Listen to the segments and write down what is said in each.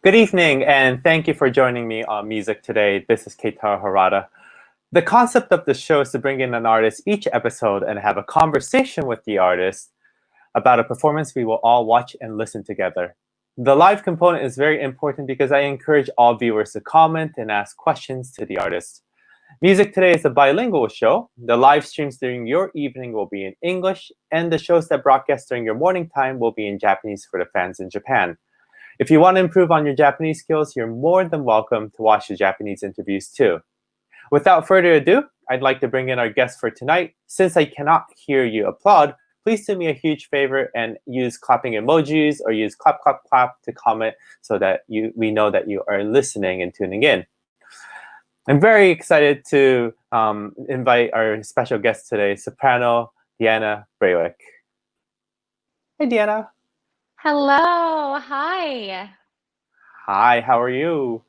Good evening, and thank you for joining me on Music Today. This is Keitaro Harada. The concept of the show is to bring in an artist each episode and have a conversation with the artist about a performance we will all watch and listen together. The live component is very important because I encourage all viewers to comment and ask questions to the artist. Music Today is a bilingual show. The live streams during your evening will be in English, and the shows that broadcast during your morning time will be in Japanese for the fans in Japan. If you want to improve on your Japanese skills, you're more than welcome to watch the Japanese interviews too. Without further ado, I'd like to bring in our guest for tonight. Since I cannot hear you applaud, please do me a huge favor and use clapping emojis or use clap, clap, clap to comment so that we know that you are listening and tuning in. I'm very excited to invite our special guest today, soprano Deanna Breiwick. Hey, Deanna. Hello, hi. Hi, how are you?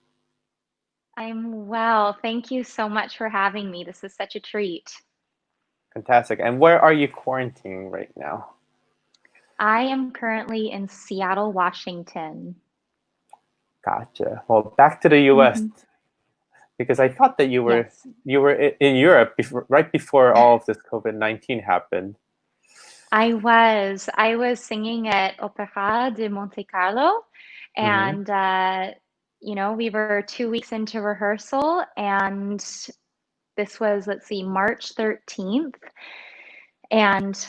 I'm well. Thank you so much for having me. This is such a treat. Fantastic. And where are you quarantining right now? I am currently in Seattle, Washington. Gotcha. Well, back to the US hmm because I thought that Yes. you were in Europe right before all of this COVID-19 happened. I was singing at Opera de Monte Carlo, Mm-hmm. and we were 2 weeks into rehearsal, and this was, let's see, March 13th. And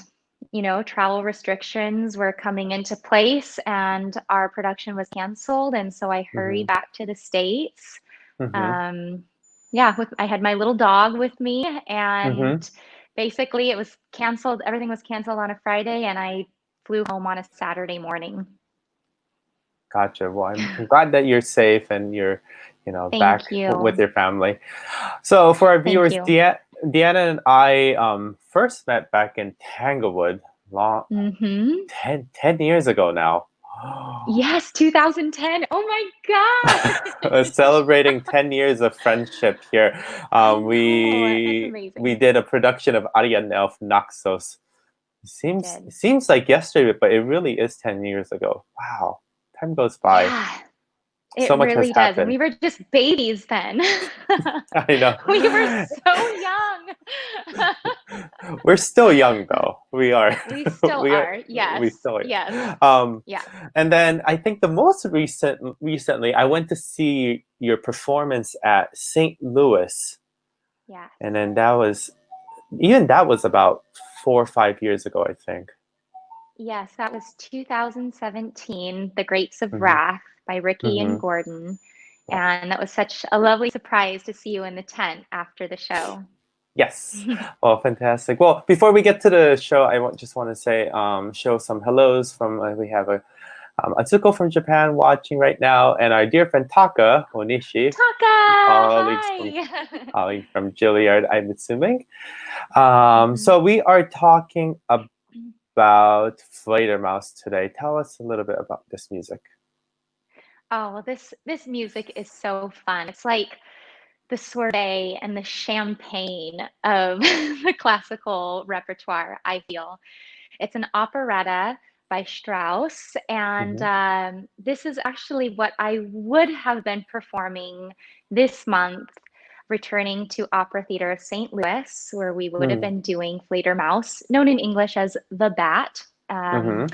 travel restrictions were coming into place and our production was canceled. And so I Mm-hmm. hurried back to the States. Mm-hmm. Um, yeah, I had my little dog with me, and Mm-hmm. basically it was canceled. Everything was canceled on a Friday, and I flew home on a Saturday morning. Gotcha. Well, I'm glad that you're safe and you're, back Thank with you. your family. So for our Thank viewers, you. Deanna and I first met back in Tanglewood long hmm 10 years ago now. Yes, 2010. Oh my gosh. Celebrating 10 years of friendship here. I know. That's We amazing. did a production of Ariane of Naxos. We It did. seems like yesterday, but it really is 10 years ago. Wow, time goes by. Yeah. It So much has really does. And happened. we were just babies then. I know. We were so young. We're still young though. We are. We still are. We Yes. still Yes. are. Yeah. And then I think the most recently I went to see your performance at St. Louis. Yes. And then that was about 4 or 5 years ago, I think. Yes. That was 2017, The Grapes of Hmm. Wrath by Ricky and Hmm. Gordon. Yeah. And that was such a lovely surprise to see you in the tent after the show. Yes. Well, fantastic. Well, before we get to the show, just want to say, show some hellos from, we have Atsuko from Japan watching right now, and our dear friend Taka Onishi, Taka, colleagues from hi. colleague from Juilliard, I'm assuming. hmm So we are talking about Fledermaus today. Tell us a little bit about this music. Oh, well, this music is so fun. It's like the sorbet and the champagne of the classical repertoire, I feel. It's an operetta by Strauss, and Hmm. this is actually what I would have been performing this month, returning to Opera Theater of St. Louis, where we would have Mm. been doing Fledermaus, known in English as The Bat. Hmm.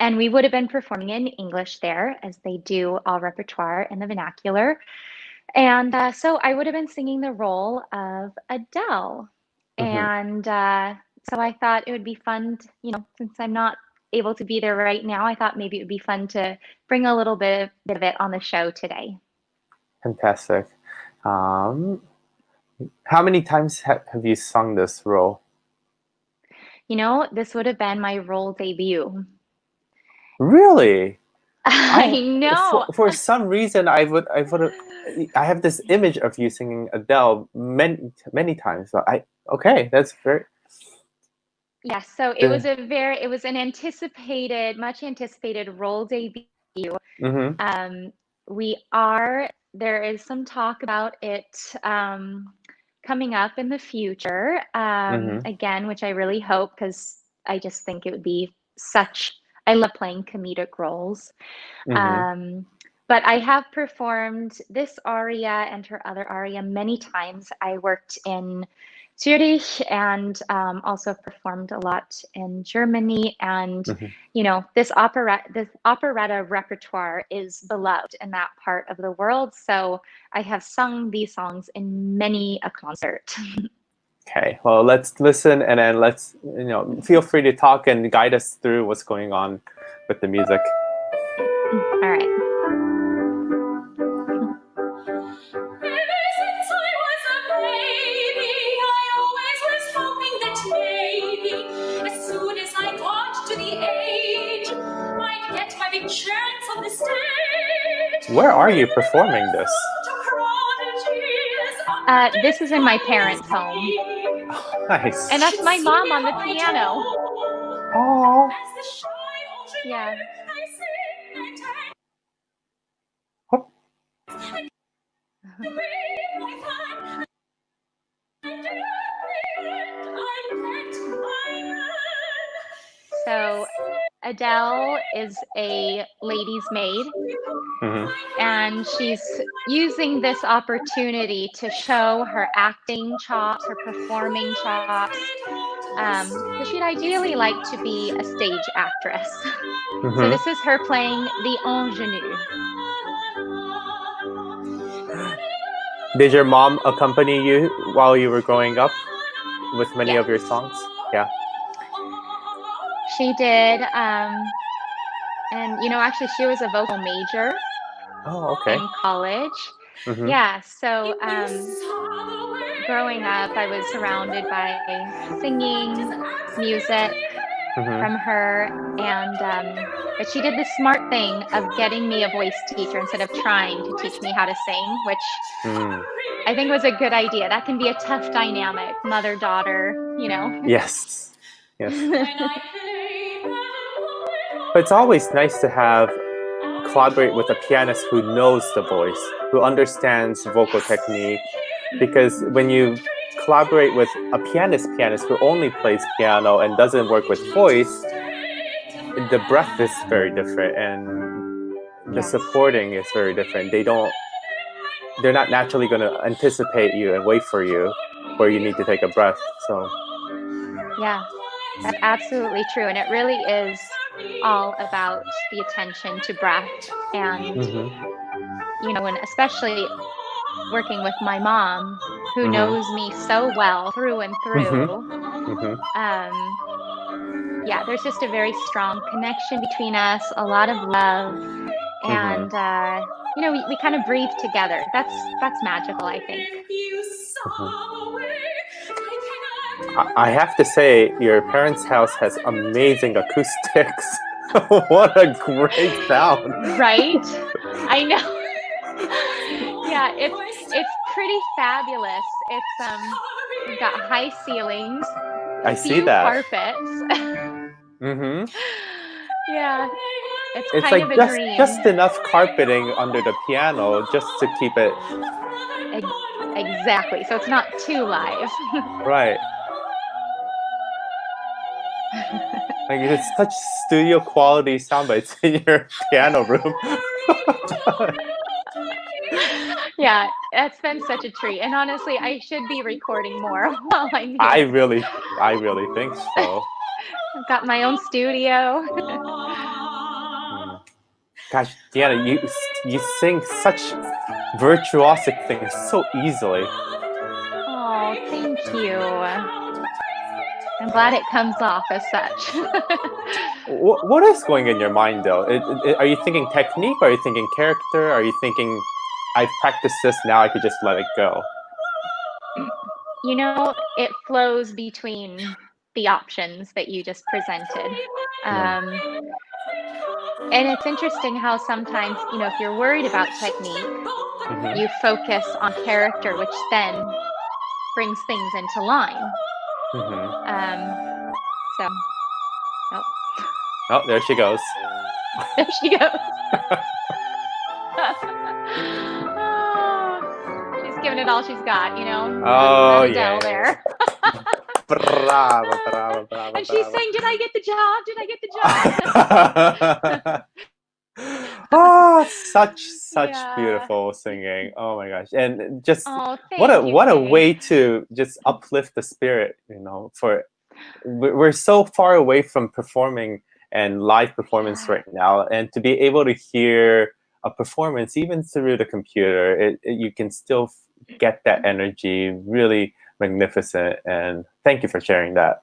And we would have been performing in English there, as they do all repertoire in the vernacular. And so I would have been singing the role of Adele. Hmm. And so I thought it would be fun, since I'm not able to be there right now, I thought maybe it would be fun to bring a little bit of it on the show today. Fantastic. Um, how many times have you sung this role? This would have been my role debut. Really? I I know. for some reason I have this image of you singing Adele many times. So okay, that's very. Yes, so it was an much anticipated role debut. Mm-hmm. Um, there is some talk about it coming up in the future, Mm-hmm. again, which I really hope because I just think it would be I love playing comedic roles. Mm-hmm. Um, But I have performed this aria and her other aria many times. I worked in Zurich and also performed a lot in Germany. And, you know, this operetta repertoire is beloved in that part of the world. So I have sung these songs in many a concert. Okay, well, let's listen, and then let's, feel free to talk and guide us through what's going on with the music. All right. Where are you performing this? This is in my parents' home. Oh, nice. And that's my mom on the piano. Oh. Yeah. So Adele is a lady's maid, and she's using this opportunity to show her acting chops, her performing chops. So she'd ideally like to be a stage actress. So this is her playing the ingenue. Did your mom accompany you while you were growing up with many of your songs? Yeah. She did. And, actually, she was a vocal major in college. Yeah, so growing up, I was surrounded by singing, music from her. But she did the smart thing of getting me a voice teacher instead of trying to teach me how to sing, which I think was a good idea. That can be a tough dynamic, mother-daughter, Yes. But it's always nice to collaborate with a pianist who knows the voice, who understands vocal technique. Because when you collaborate with a pianist who only plays piano and doesn't work with voice, the breath is very different and the supporting is very different. They're not naturally going to anticipate you and wait for you where you need to take a breath. So yeah, that's absolutely true. And it really is all about the attention to breath. And, and especially working with my mom, who knows me so well through and through. Yeah, there's just a very strong connection between us, a lot of love. And, we kind of breathe together. That's magical, I think. I have to say, your parents' house has amazing acoustics. What a great sound! Right? I know. Yeah, it's pretty fabulous. We've got high ceilings. I see that. Carpets. Yeah, it's kind like of a dream. Just enough carpeting under the piano just to keep it. Exactly. So it's not too live. Right. Like it's such studio quality sound bites in your piano room. Yeah, that's been such a treat. And honestly, I should be recording more while I'm here. I really think so. I've got my own studio. Gosh, Deanna, you sing such virtuosic things so easily. Oh, thank you. I'm glad it comes off as such. What is going in your mind, though? Are you thinking technique? Are you thinking character? Are you thinking, I've practiced this, now I could just let it go? It flows between the options that you just presented. And it's interesting how sometimes, if you're worried about technique, you focus on character, which then brings things into line. Oh, there she goes. There she goes. She's giving it all she's got, Oh, yeah. There. Bravo. And she's saying, "Did I get the job? Did I get the job?" Oh, such Yeah. beautiful singing. Oh my gosh. And just Oh, thank you, what a Kate. way to just uplift the spirit, for we're so far away from performing and live performance Yeah. right now, and to be able to hear a performance even through the computer, you can still get that energy. Really magnificent, and thank you for sharing that.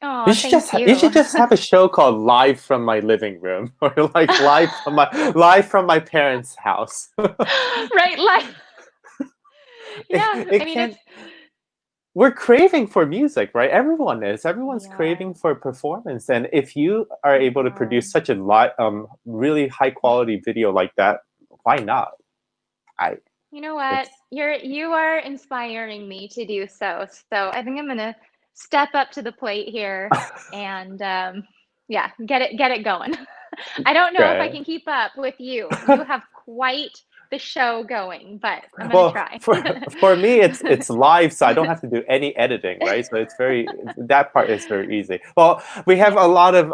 Oh, thank You you. should just have a show called Live from My Living Room, or like live from my parents' house. Right, like, yeah, It I mean, can We're craving for music, right? Everyone's yeah, craving for performance, and if you are we able to are. produce such a really high quality video like that, why not? I You know what? it's You are inspiring me to do so. So I think I'm gonna step up to the plate here and yeah, get it going. I don't know if I Great. can keep up with you. You have quite the show going, but I'm gonna Well, try. for me, it's live, so I don't have to do any editing, right? So that part is very easy. Well, we have a Yeah. lot of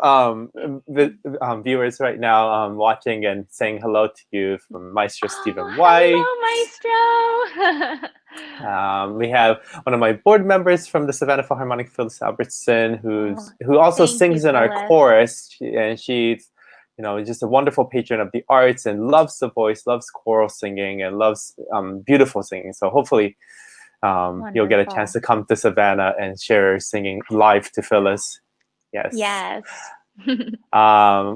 viewers right now watching and saying hello to you, from Maestro Stephen White. Oh, hello, Maestro. We have one of my board members from the Savannah Philharmonic, Phyllis Albertson, Oh, who also thank you, sings in our Phyllis. chorus, and she's just a wonderful patron of the arts and loves the voice, loves choral singing, and loves beautiful singing. So hopefully, you'll get a chance Wonderful. to come to Savannah and share her singing live to Phyllis. Yes. Yes.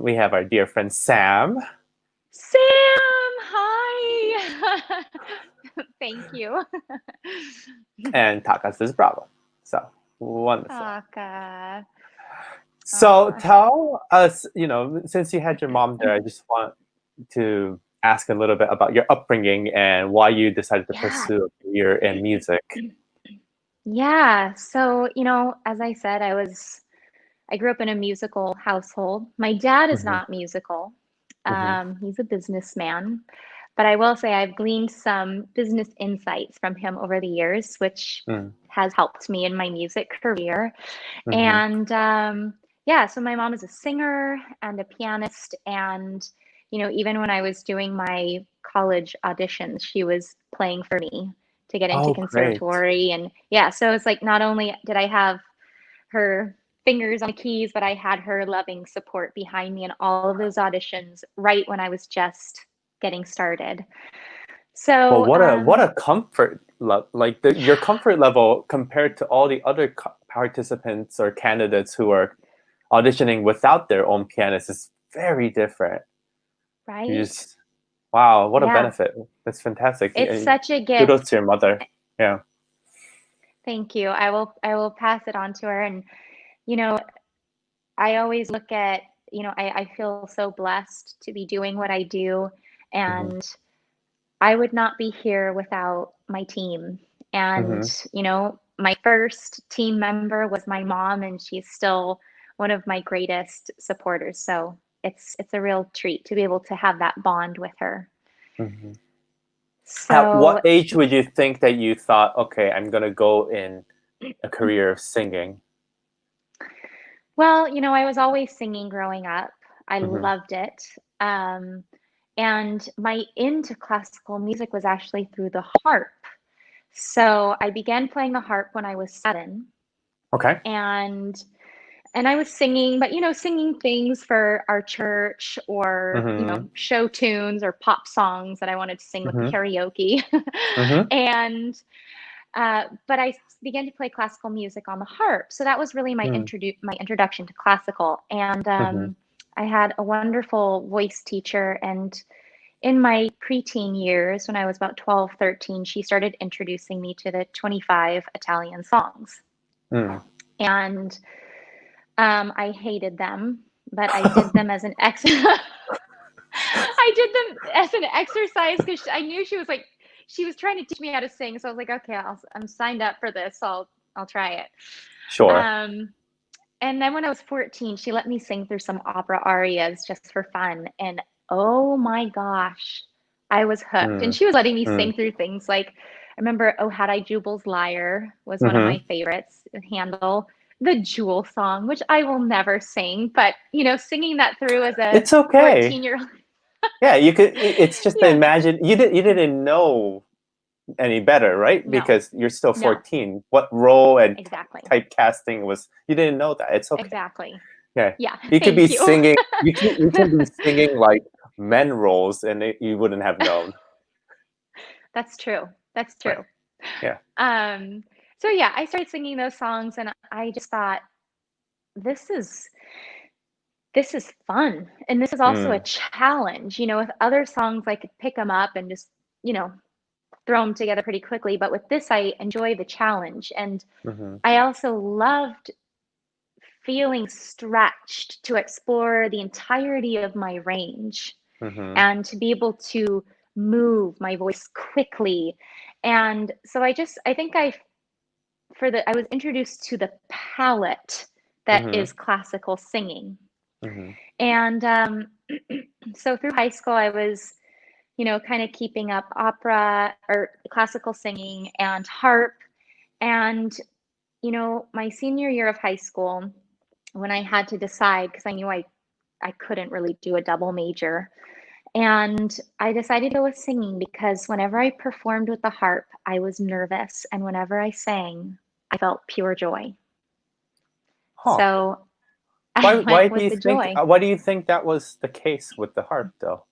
We have our dear friend Sam Sam, hi. Thank you. and Taka's Bravo. So wonderful. Taka. So Aw. tell us, since you had your mom there, I just want to ask a little bit about your upbringing and why you decided to Yeah. pursue a career in music. Yeah. So, as I said, I grew up in a musical household. My dad is Hmm. not musical. Hmm. He's a businessman, but I will say I've gleaned some business insights from him over the years, which Mm. has helped me in my music career. Hmm. And yeah, so my mom is a singer and a pianist. And, even when I was doing my college auditions, she was playing for me to get into Oh, great. conservatory. And yeah, so it's like not only did I have her fingers on the keys, but I had her loving support behind me in all of those auditions right when I was just getting started. Well, So, what a comfort like your comfort level compared to all the other participants or candidates who are auditioning without their own pianist is very different. You right? just Wow, what a Yeah, benefit. That's fantastic. it's such a Kudos gift. to your mother. Yeah. Thank you. I will pass it on to her. And, you know, I always look at, I feel so blessed to be doing what I do. Hmm. And I would not be here without my team. And, Hmm. my first team member was my mom, and she's still one of my greatest supporters. So it's a real treat to be able to have that bond with her. Hmm. At So, what age would you think that you thought, okay, I'm gonna go in a career of singing? well, I was always singing growing up. I Hmm. loved it. Um, and my into classical music was actually through the harp. So I began playing the harp when I was 7, Okay. and I was singing, but singing things for our church, or Hmm. show tunes or pop songs that I wanted to sing with the Hmm. karaoke. Hmm. And but I began to play classical music on the harp, so that was really Hmm. my introduction to classical. And Hmm. I had a wonderful voice teacher, and in my preteen years, when I was about 12, 13, she started introducing me to the 25 Italian songs. Mm. And I hated them, but I did them as an ex. I did them as an exercise because I knew she was trying to teach me how to sing. So I was like, okay, I'm signed up for this. So I'll try it. Sure. Um, and then when I was 14, she let me sing through some opera arias just for fun. And oh my gosh, I was hooked. And Mm. she was letting me Mm. sing through things like, I remember Oh Had I Jubal's Lyre was one of Hmm. my favorites, Handel, the Jewel song, which I will never sing, but singing that through as a It's okay. 14-year-old. Yeah, you could. It's just to Yeah. imagine. You didn't know any better, right? No, Because you're still no, 14. What role and exactly. typecasting was? You didn't know that. It's okay. Exactly. Yeah, Yeah, you could be thank you. singing. You can be singing like men roles, and you wouldn't have known. That's true. That's Right. true. Yeah. Um, so yeah, I started singing those songs and I just thought, this is this is fun. And this is also a Mm. challenge. With other songs, I could pick them up and just, you know, throw them together pretty quickly. But with this, I enjoy the challenge. And Mm-hmm. I also loved feeling stretched to explore the entirety of my range Mm-hmm. and to be able to move my voice quickly. And so I think I was introduced to the palette that Mm-hmm. is classical singing. Mm-hmm. And so through high school, I was, kind of keeping up opera or classical singing and harp. And, my senior year of high school, when I had to decide, because I knew I couldn't really do a double major, and I decided to go with singing because whenever I performed with the harp, I was nervous. And whenever I sang, I felt pure joy. Huh. So I Why? went Why do with you the think? joy. Why do you think that was the case with the harp, though?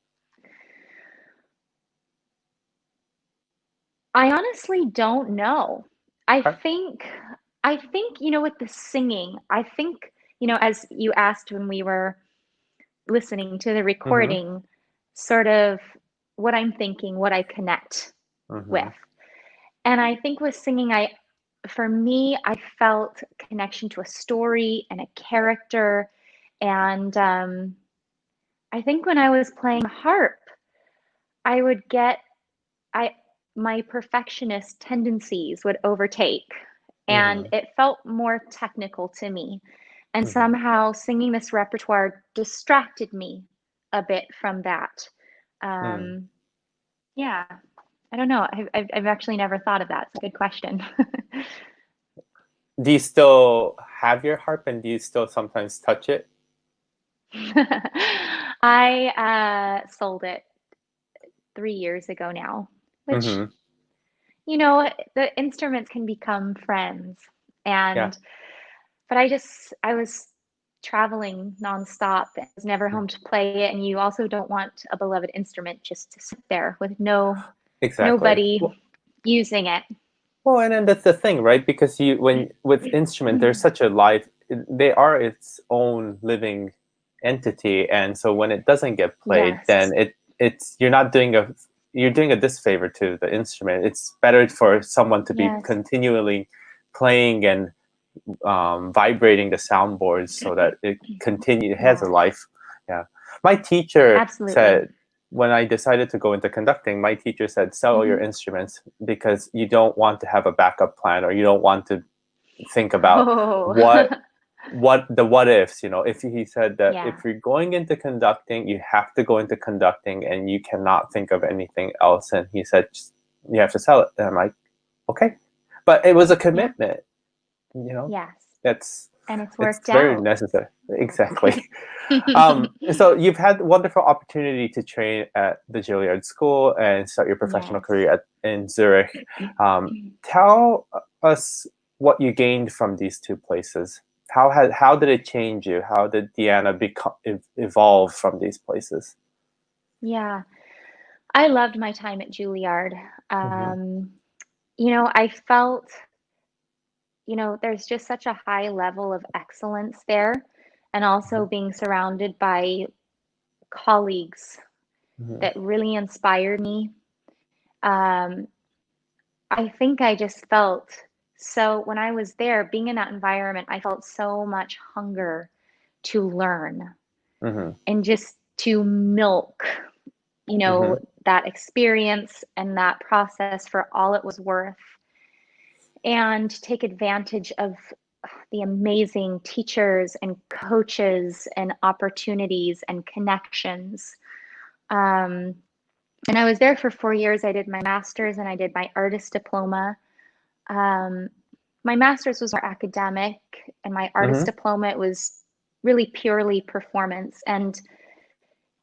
I honestly don't know. I Okay. think, I think, with the singing, I think, as you asked when we were listening to the Mm-hmm. recording, sort of what I'm thinking, what I connect Mm-hmm. with. And I think with singing, for me, I felt connection to a story and a character. And I think when I was playing harp, I would get, I, my perfectionist tendencies would overtake, and Mm-hmm. it felt more technical to me. And Mm-hmm. somehow singing this repertoire distracted me a bit from that. Mm. Um, yeah, I don't know. I've actually never thought of that. It's a good question. Do you still have your harp, and do you still sometimes touch it? I sold it 3 years ago now, which, Mm-hmm. the instruments can become friends. Yeah. And, but I was traveling nonstop. I was never Mm. home to play it. And you also don't want a beloved instrument just to sit there with Exactly. nobody using it. Well, and then that's the thing, right? Because when with instrument, there's such a live. They are its own living entity, and so when it doesn't get played, Yes. then it's you're doing a disfavor to the instrument. It's better for someone to be Yes. continually playing and vibrating the soundboards so that it has a Yes. life. Yeah, my teacher Absolutely. said when I decided to go into conducting, my teacher said sell your Hmm. instruments because you don't want to have a backup plan or you don't want to think about Oh, what ifs. If he said that if yeah. you're going into conducting, you have to go into conducting and you cannot think of anything else. And he said you have to sell it. And I'm like, okay, but it was a Yeah. commitment. you know Yes. that's And it's it's worked very out. necessary. Exactly. So you've had wonderful opportunity to train at the Juilliard School and start your professional Yes. career in Zurich. Tell us what you gained from these two places. How did it change you? How did Deanna evolve from these places? Yeah. I loved my time at Juilliard. Mm-hmm. I felt, there's just such a high level of excellence there, and also being surrounded by colleagues Mm-hmm. that really inspired me. Um, I think I just felt so, when I was there, being in that environment, I felt so much hunger to learn Mm-hmm. and just to milk, Mm-hmm. that experience and that process for all it was worth, and take advantage of the amazing teachers and coaches and opportunities and connections. Um, and I was there for 4 years. I did my master's and I did my artist diploma. Um, my master's was more academic, and my artist Mm-hmm. diploma, it was really purely performance. And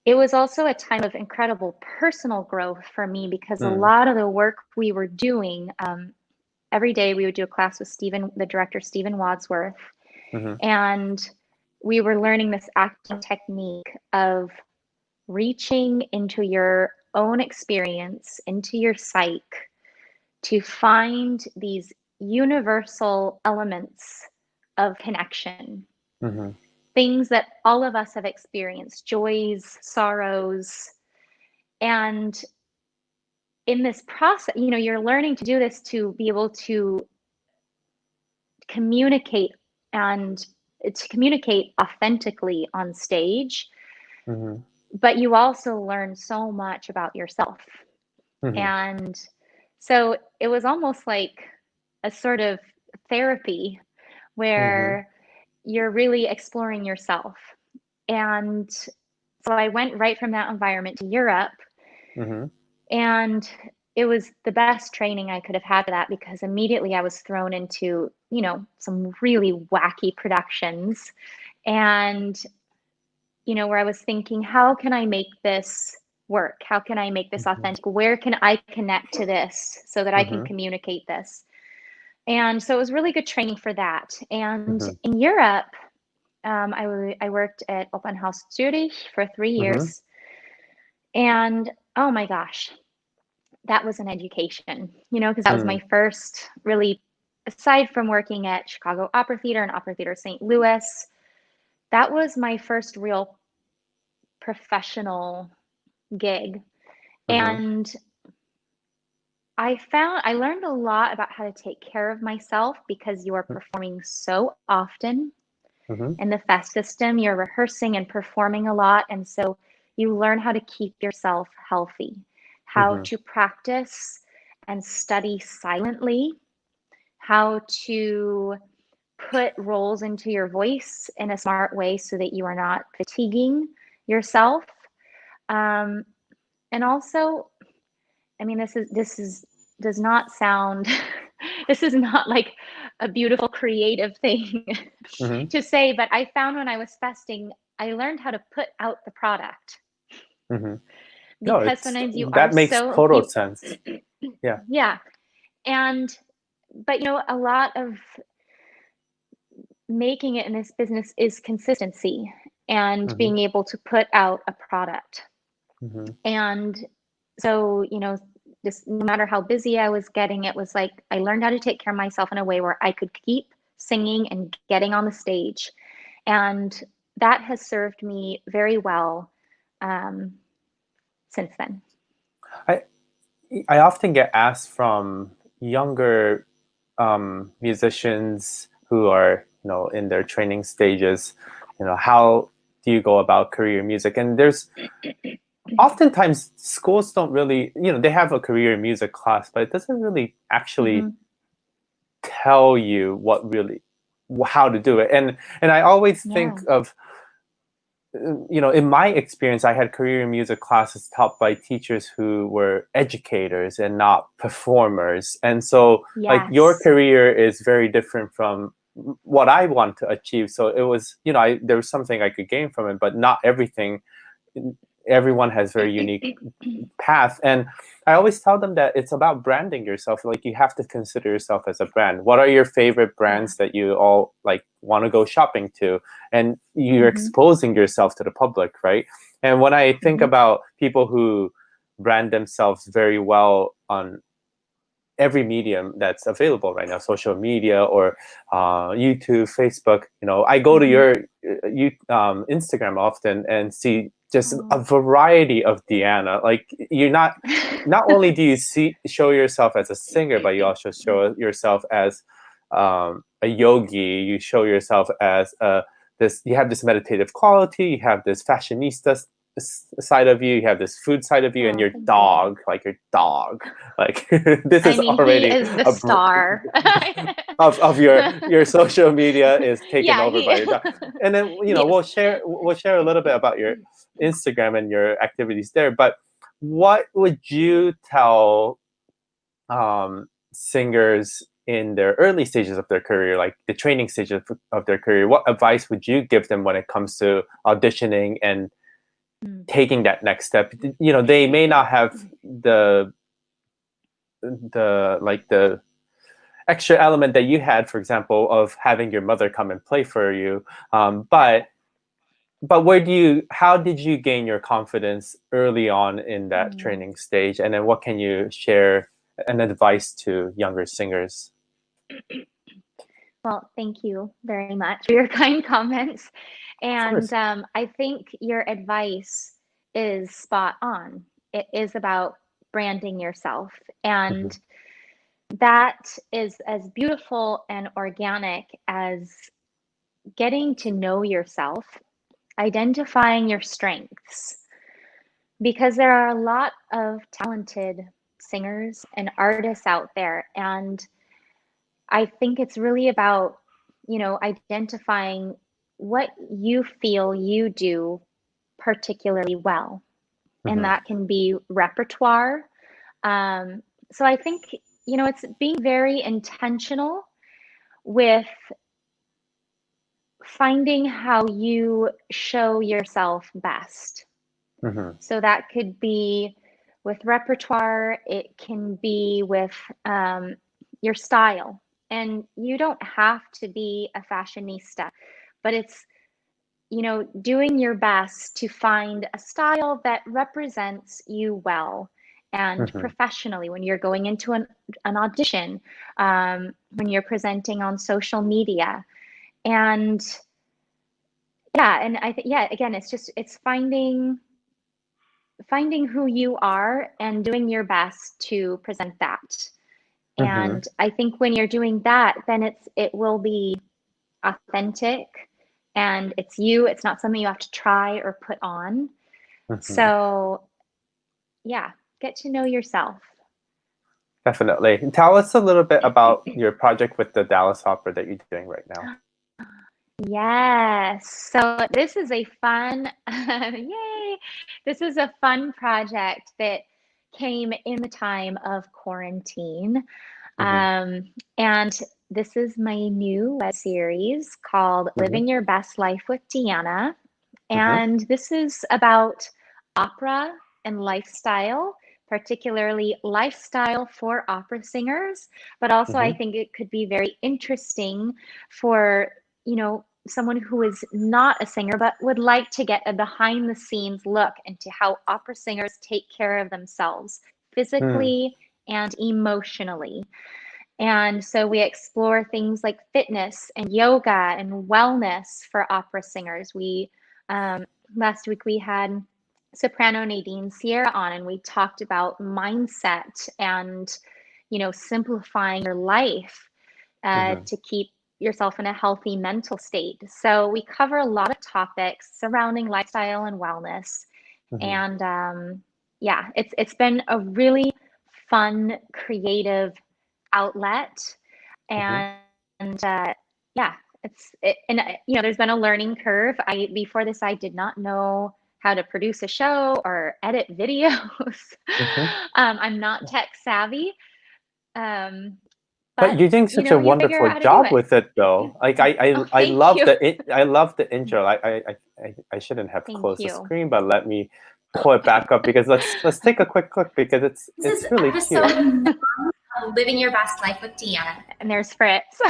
it was also a time of incredible personal growth for me because a Mm. lot of the work we were doing, every day we would do a class with the director, Stephen Wadsworth, Mm-hmm. and we were learning this acting technique of reaching into your own experience, into your psyche, to find these universal elements of connection, Mm-hmm. things that all of us have experienced, joys, sorrows. And in this process, you're learning to do this to be able to communicate and to communicate authentically on stage, Mm-hmm. but you also learn so much about yourself. Mm-hmm. And so it was almost like a sort of therapy Mm-hmm. where you're really exploring yourself. And so I went right from that environment to Europe, Mm-hmm. and it was the best training I could have had for that because immediately I was thrown into, some really wacky productions, and, where I was thinking, how can I make this work? How can I make this authentic? Where can I connect to this so that I can Mm-hmm. communicate this? And so it was really good training for that. And Mm-hmm. in Europe, I worked at Open House Zurich for 3 Mm-hmm. years. And oh my gosh, that was an education, because that was my first really, aside from working at Chicago Opera Theater and Opera Theater St. Louis, that was my first real professional gig. Mm-hmm. And I learned a lot about how to take care of myself because you are performing so often. Mm-hmm. In the FES system, you're rehearsing and performing a lot. And so you learn how to keep yourself healthy, how Mm-hmm. to practice and study silently, how to put roles into your voice in a smart way so that you are not fatiguing yourself. And also, I mean, does not sound, this is not like a beautiful creative thing Mm-hmm. to say, but I found when I was fasting, I learned how to put out the product Mm-hmm. No, because sometimes you are that makes so, total sense. Yeah. yeah. And, but a lot of making it in this business is consistency and Mm-hmm. being able to put out a product. Mm-hmm. And so, just no matter how busy I was getting, it was like I learned how to take care of myself in a way where I could keep singing and getting on the stage. And that has served me very well since then. I I often get asked from younger musicians who are in their training stages, how do you go about career music? And there's oftentimes schools don't really, they have a career music class, but it doesn't really actually Mm-hmm. tell you how to do it. And I always think Yeah. of, in my experience, I had career music classes taught by teachers who were educators and not performers. And so, like, your Yes. career is very different from what I want to achieve. So it was, there was something I could gain from it, but not everything. Everyone has very unique path. And I always tell them that it's about branding yourself. Like, you have to consider yourself as a brand. What are your favorite Yeah. brands that you all like want to go shopping to? And you're Mm-hmm. exposing yourself to the public, right? And when I think Mm-hmm. about people who brand themselves very well on every medium that's available right now, social media or YouTube, Facebook, I go to Mm-hmm. your Instagram often and see just a Oh. variety of Deanna. Like, you're not only do you show yourself as a singer, but you also show yourself as a yogi. You show yourself as you have this meditative quality. You have this fashionista side of you. You have this food side of you, and Oh, your thank you. dog, like this I is mean, he already is the star. of your social media is taken Yeah, over by he your dog. And then he is. we'll share a little bit about your Instagram and your activities there. But what would you tell singers in their early stages of their career, like the training stages of their career? What advice would you give them when it comes to auditioning and taking that next step. You know, they may not have the extra element that you had, for example, of having your mother come and play for you. But how did you gain your confidence early on in that training stage? And then what can you share an advice to younger singers? Well, thank you very much for your kind comments. And I think your advice is spot on. It is about branding yourself. And that is as beautiful and organic as getting to know yourself, identifying your strengths, because there are a lot of talented singers and artists out there. And I think it's really about, identifying what you feel you do particularly well. And that can be repertoire. So I think, it's being very intentional with finding how you show yourself best. So that could be with repertoire, it can be with your style. And you don't have to be a fashionista, but it's, doing your best to find a style that represents you well and professionally when you're going into an audition, when you're presenting on social media. And and I think, again, it's finding who you are and doing your best to present that. And I think when you're doing that, then it will be authentic and it's you. It's not something you have to try or put on. So get to know yourself. Definitely. Tell us a little bit about your project with the Dallas Opera that you're doing right now. Yes. So this is a fun, yay! This is a fun project that came in the time of quarantine. And this is my new web series called Living Your Best Life with Deanna. And this is about opera and lifestyle, particularly lifestyle for opera singers. But also I think it could be very interesting for, someone who is not a singer but would like to get a behind the scenes look into how opera singers take care of themselves physically and emotionally. And so we explore things like fitness and yoga and wellness for opera singers. We last week we had soprano Nadine Sierra on, and we talked about mindset and, simplifying your life to keep yourself in a healthy mental state. So we cover a lot of topics surrounding lifestyle and wellness. And it's been a really fun, creative outlet. And there's been a learning curve. Before this, I did not know how to produce a show or edit videos. I'm not tech savvy. But you're doing such a wonderful job with it, though. Like I love the intro. I shouldn't have closed the screen, but let me pull it back up because let's take a quick look because it's really cute. Living Your Best Life with Deanna. And there's Fritz.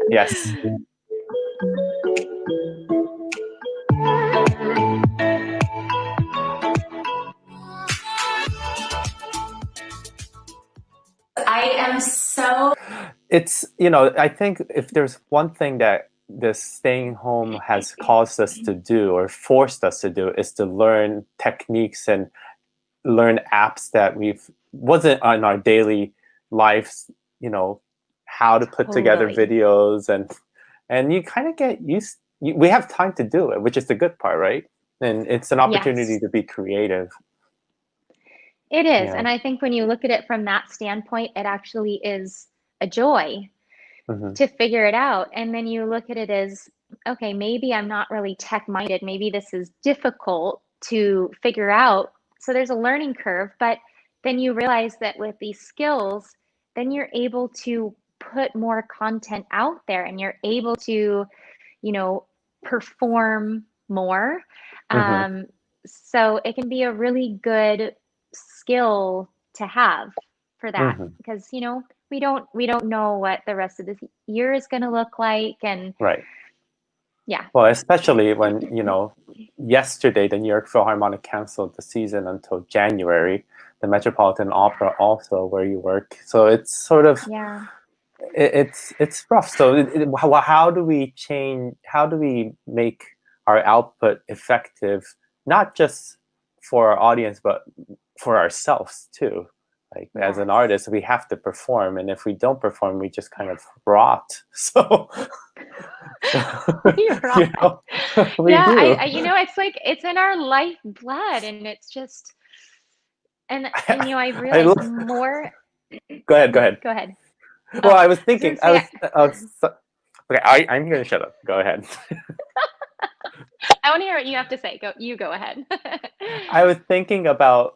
Yes. I am so... It's, I think if there's one thing that this staying home has caused us to do or forced us to do is to learn techniques and learn apps that wasn't on our daily lives, how to put together videos and you kind of get used, we have time to do it, which is the good part, right? And it's an opportunity to be creative. It is. And I think when you look at it from that standpoint, it actually is a joy to figure it out. And then you look at it as, okay, maybe I'm not really tech minded. Maybe this is difficult to figure out. So there's a learning curve, but then you realize that with these skills, then you're able to put more content out there and you're able to, perform more. So it can be a really good skill to have for that, Mhm. because we don't know what the rest of this year is going to look like, and Right. yeah. Well, especially when, yesterday the New York Philharmonic canceled the season until January, the Metropolitan Opera also, where you work. So it's sort of, Yeah. it's rough. So how do we make our output effective, not just for our audience, but for ourselves too? Like as an Yes. artist, we have to perform, and if we don't perform, we just kind of rot. So You're right. we Yeah, do. it's like it's in our lifeblood, and it's just, and I've I realized love, more. go ahead. Go ahead. Go ahead. Well, Oh, I was I was gonna thinking. say, Okay. I'm going to shut up. Go ahead. I want to hear what you have to say. Go ahead. I was thinking about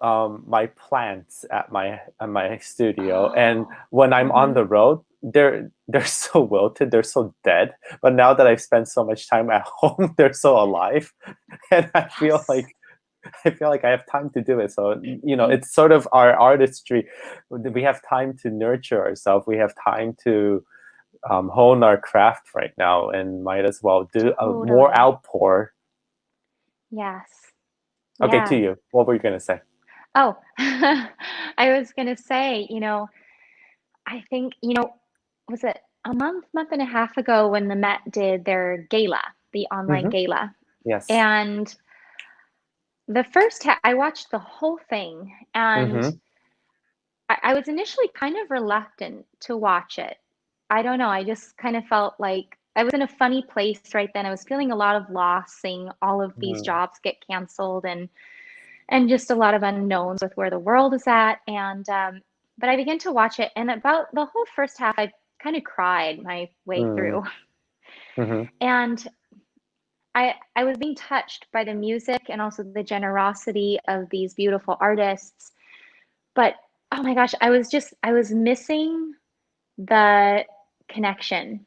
my plants at my studio, and when I'm on the road, they're so wilted, they're so dead. But now that I've spent so much time at home, they're so alive, and Yes. I feel like I have time to do it. So it's sort of our artistry. We have time to nurture ourselves. We have time to hone our craft right now, and might as well do a more Totally. outpour. Yes. Okay, to Yeah. you. What were you gonna say? Oh, I was gonna say, I think, was it a month and a half ago when the Met did their gala, the online Hmm. gala? Yes. And the first I watched the whole thing, and Hmm. I was initially kind of reluctant to watch it. I don't know. I just kind of felt like I was in a funny place right then. I was feeling a lot of loss seeing all of these Mm. jobs get canceled, and just a lot of unknowns with where the world is at. And but I began to watch it, and about the whole first half, I kind of cried my way Mm. through. Hmm. And I was being touched by the music and also the generosity of these beautiful artists. But oh my gosh, I was missing the connection.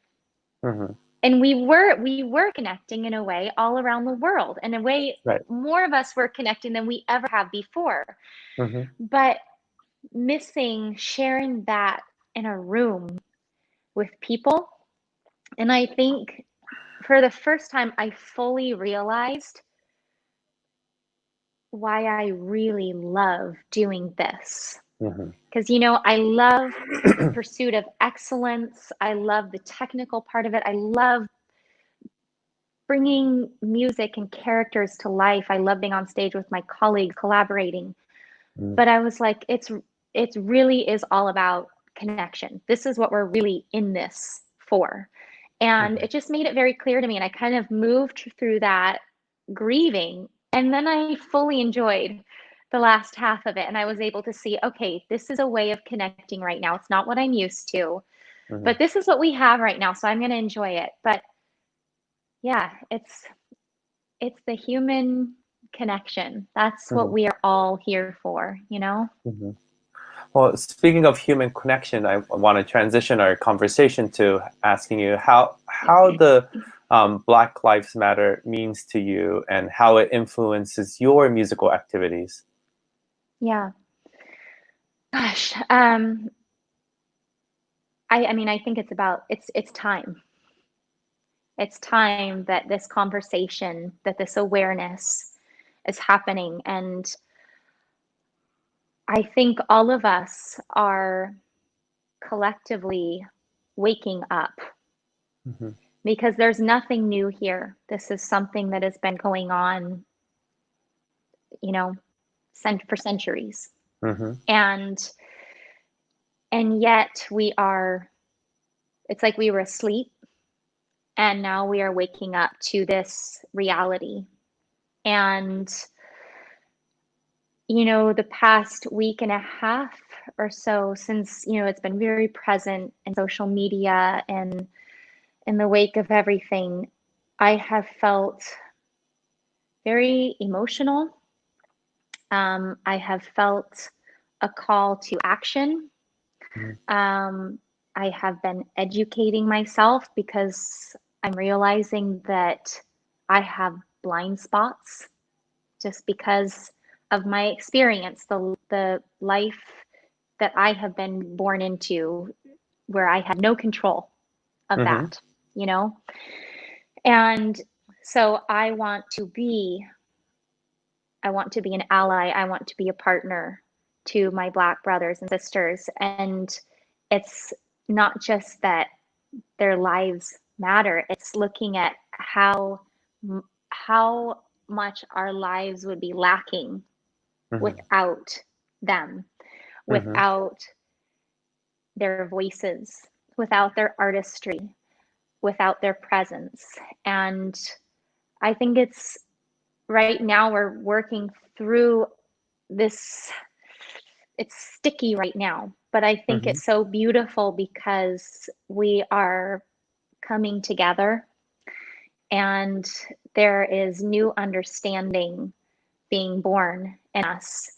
Hmm. And we were connecting in a way all around the world. In a way, Right. more of us were connecting than we ever have before. Hmm. But missing sharing that in a room with people. And I think for the first time, I fully realized why I really love doing this. Hmm. Because, I love the pursuit of excellence. I love the technical part of it. I love bringing music and characters to life. I love being on stage with my colleagues, collaborating. Mm. But I was like, it really is all about connection. This is what we're really in this for. And Mhm. it just made it very clear to me. And I kind of moved through that grieving. And then I fully enjoyed the last half of it. And I was able to see, okay, this is a way of connecting right now. It's not what I'm used to, Mhm. but this is what we have right now. So I'm going to enjoy it. But yeah, it's the human connection. That's what Mhm. we are all here for. Mhm. Well, speaking of human connection, I want to transition our conversation to asking you how the Black Lives Matter means to you and how it influences your musical activities. Yeah. Gosh. I mean, I think it's time. It's time that this conversation, that this awareness is happening. And I think all of us are collectively waking up, Mhm. because there's nothing new here. This is something that has been going on, you know, for centuries. Mhm. And yet it's like we were asleep, and now we are waking up to this reality. And the past week and a half or so, since it's been very present in social media and in the wake of everything, I have felt very emotional. I have felt a call to action. Mhm. um, I have been educating myself, because I'm realizing that I have blind spots. just because of my experience, the life that I have been born into, where I had no control of that, you know? And so I want to be an ally. I want to be a partner to my Black brothers and sisters. And it's not just that their lives matter. It's looking at how much our lives would be lacking without them, without their voices, without their artistry, without their presence. And I think it's right now we're working through this. It's sticky right now, but I think it's so beautiful because we are coming together and there is new understanding being born in us.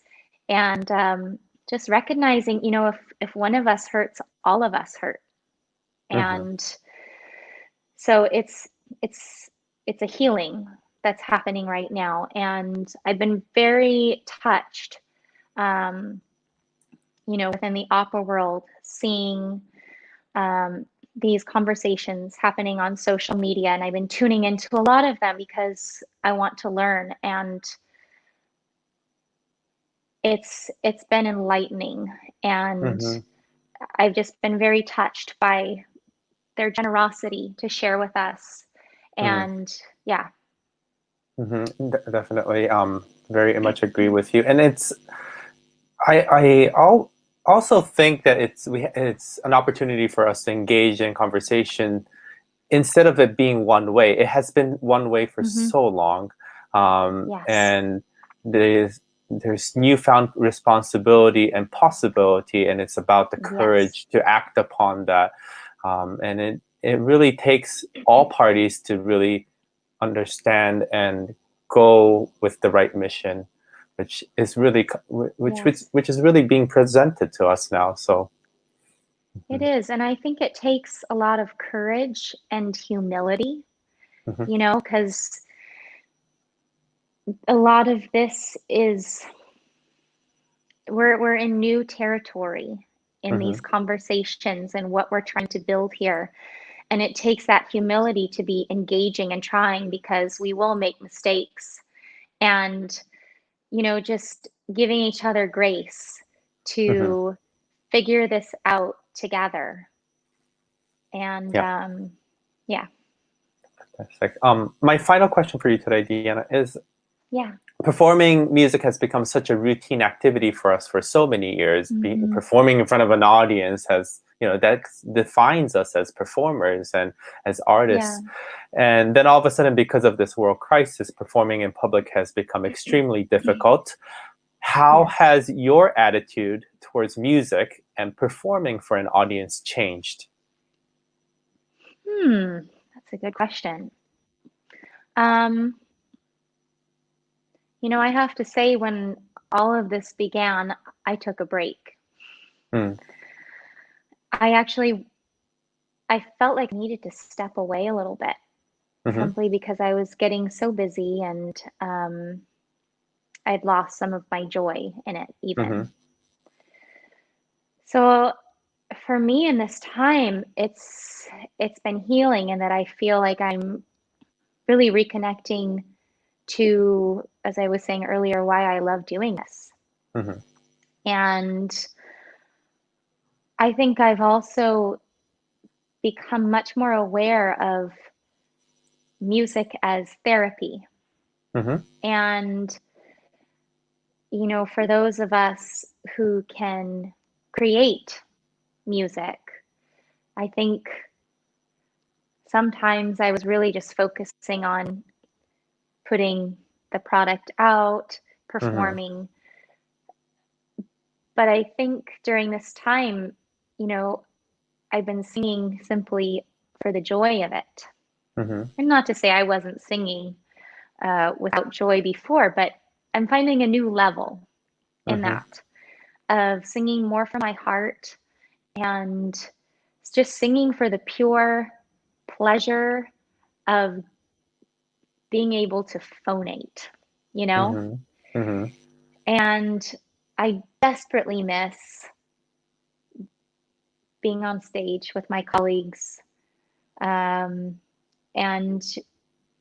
And just recognizing, you know, if one of us hurts, all of us hurt. And so it's a healing that's happening right now. And I've been very touched, you know, within the opera world, seeing these conversations happening on social media. And I've been tuning into a lot of them because I want to learn. And it's been enlightening. And I've just been very touched by their generosity to share with us. And yeah. Definitely. Very much agree with you. And it's, I also think that it's an opportunity for us to engage in conversation instead of it being one way. It has been one way for so long. And there's newfound responsibility and possibility, and it's about the courage to act upon that. And it really takes all parties to really understand and go with the right mission, which is really which is really being presented to us now. So it is, and I think it takes a lot of courage and humility, you know, because a lot of this is we're in new territory in these conversations and what we're trying to build here. And it takes that humility to be engaging and trying, because we will make mistakes. And, you know, just giving each other grace to figure this out together. And yeah. Fantastic. My final question for you today, Deanna, is performing music has become such a routine activity for us for so many years. Performing in front of an audience has, you know, that defines us as performers and as artists. And then all of a sudden, because of this world crisis, performing in public has become extremely difficult. How has your attitude towards music and performing for an audience changed? That's a good question. You know, I have to say, when all of this began, I took a break. I felt like I needed to step away a little bit, simply because I was getting so busy, and I'd lost some of my joy in it even. So for me in this time, it's been healing, in that I feel like I'm really reconnecting to, as I was saying earlier, why I love doing this. And I think I've also become much more aware of music as therapy. And, you know, for those of us who can create music, I think sometimes I was really just focusing on putting the product out, performing. But I think during this time, you know, I've been singing simply for the joy of it. And not to say I wasn't singing without joy before, but I'm finding a new level in that, of singing more from my heart, and just singing for the pure pleasure of being able to phonate. you know? Mm-hmm. Mm-hmm. And I desperately miss being on stage with my colleagues, and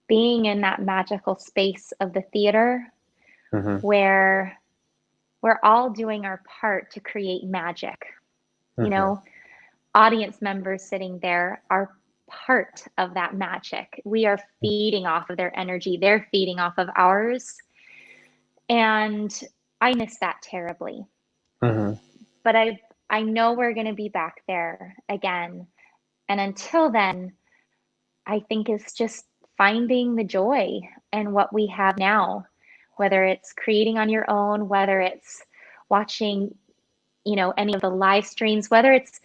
being in that magical space of the theater Mm-hmm. where we're all doing our part to create magic. You Mm-hmm. know, audience members sitting there are part of that magic. We are feeding off of their energy, they're feeding off of ours. And I miss that terribly. Mm-hmm. But I know we're going to be back there again. And until then, I think it's just finding the joy in what we have now, whether it's creating on your own, whether it's watching, you know, any of the live streams, whether it's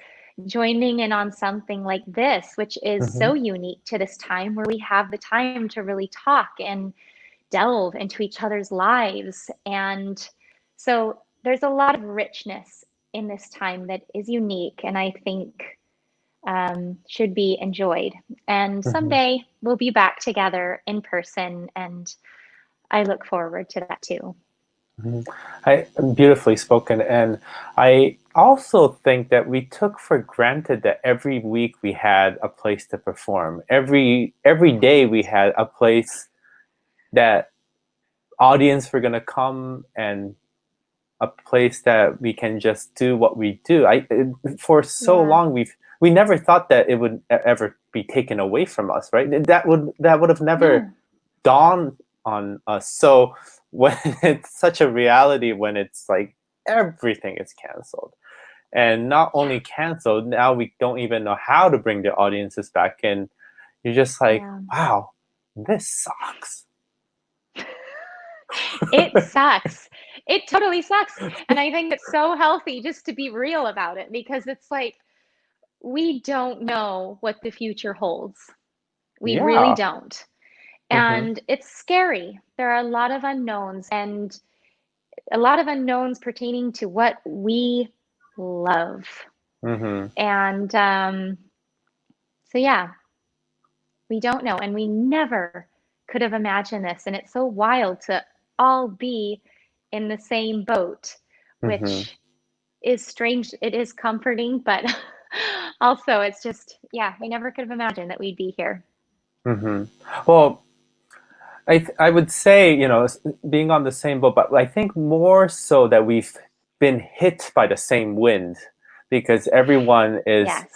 joining in on something like this, which is Mm-hmm. so unique to this time where we have the time to really talk and delve into each other's lives. And so there's a lot of richness in this time that is unique, and I think should be enjoyed. And Mm-hmm. someday we'll be back together in person, and I look forward to that too. Beautifully spoken. And I also think that we took for granted that every week we had a place to perform. Every day we had a place that audience were going to come, and a place that we can just do what we do. For so Yeah. long we never thought that it would ever be taken away from us, right? That would have never No. dawned on us. So when it's such a reality, when it's like everything is canceled, and not only canceled, now we don't even know how to bring the audiences back in. You're just like, Yeah. wow, this sucks. It sucks. It totally sucks. And I think it's so healthy just to be real about it, because it's like we don't know what the future holds. We really Yeah. don't. Mm-hmm. And it's scary. There are a lot of unknowns, and a lot of unknowns pertaining to what we love. Mm-hmm. And so, yeah, we don't know. And we never could have imagined this. And it's so wild to all be in the same boat, Mm-hmm. which is strange. It is comforting, but also it's just, yeah, we never could have imagined that we'd be here. Mm-hmm. Well, I would say, being on the same boat, but I think more so that we've been hit by the same wind, because everyone is Yes.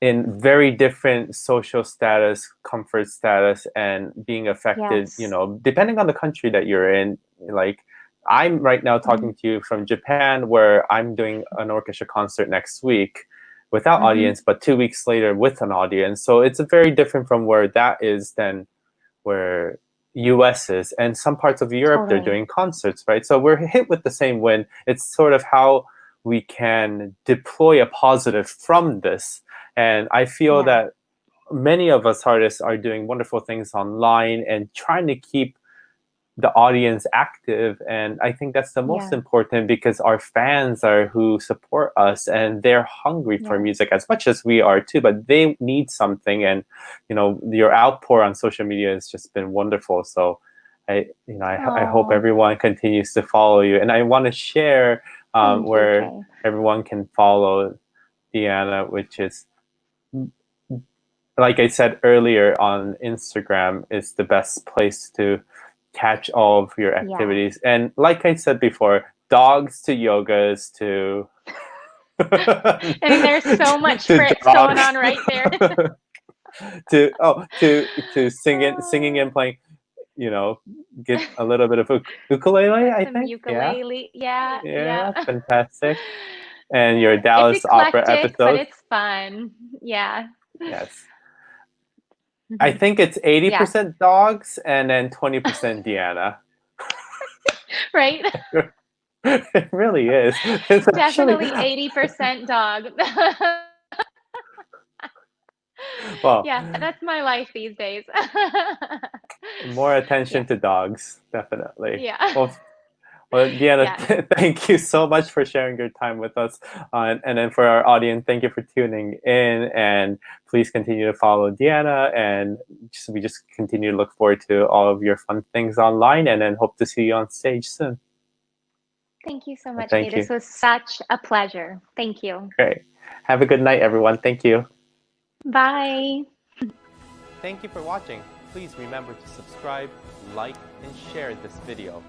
in very different social status, comfort status, and being affected, Yes. depending on the country that you're in. Like, I'm right now Mm-hmm. talking to you from Japan, where I'm doing an orchestra concert next week without Mm-hmm. audience, but 2 weeks later with an audience. So it's very different from where that is than where US is, and some parts of Europe they're Totally. doing concerts, right? So we're hit with the same wind. It's sort of how we can deploy a positive from this. And I feel Yeah. that many of us artists are doing wonderful things online and trying to keep the audience active. And I think that's the most Yeah. important, because our fans are who support us, and they're hungry for Yeah. music as much as we are too, but they need something. And your outpour on social media has just been wonderful. So I hope Oh, everyone continues to follow you, and I want to share thank you, where Kay. everyone can follow Deanna, which is, like I said earlier, on Instagram is the best place to catch all of your Yeah. activities. And like I said before, dogs to yogas to And there's so much to Fritz going dogs on right there. to singing and playing, get a little bit of ukulele, I Some think. Yeah. ukulele. Yeah. Yeah. Yeah, fantastic. And your It's Dallas opera eclectic, but episode. it's fun. Yeah. Yes. I Mhm. think it's Yeah. 80% dogs and then 20% Deanna. Right? It really is. It's actually, Definitely 80% dog. well, Yeah, that's my life these days. more attention Yeah. to dogs, definitely. Yeah. Well, Well, Deanna, Yeah. thank you so much for sharing your time with us. And then for our audience, thank you for tuning in. And please continue to follow Deanna. And we just continue to look forward to all of your fun things online. And then hope to see you on stage soon. Thank you so much, Thank Kay. you. This was such a pleasure. Thank you. Great. Have a good night, everyone. Thank you. Bye. Thank you for watching. Please remember to subscribe, like, and share this video.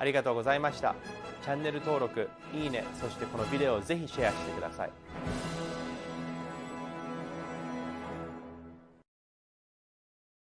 ありがとうございました。チャンネル登録、いいね、そしてこのビデオをぜひシェアしてください。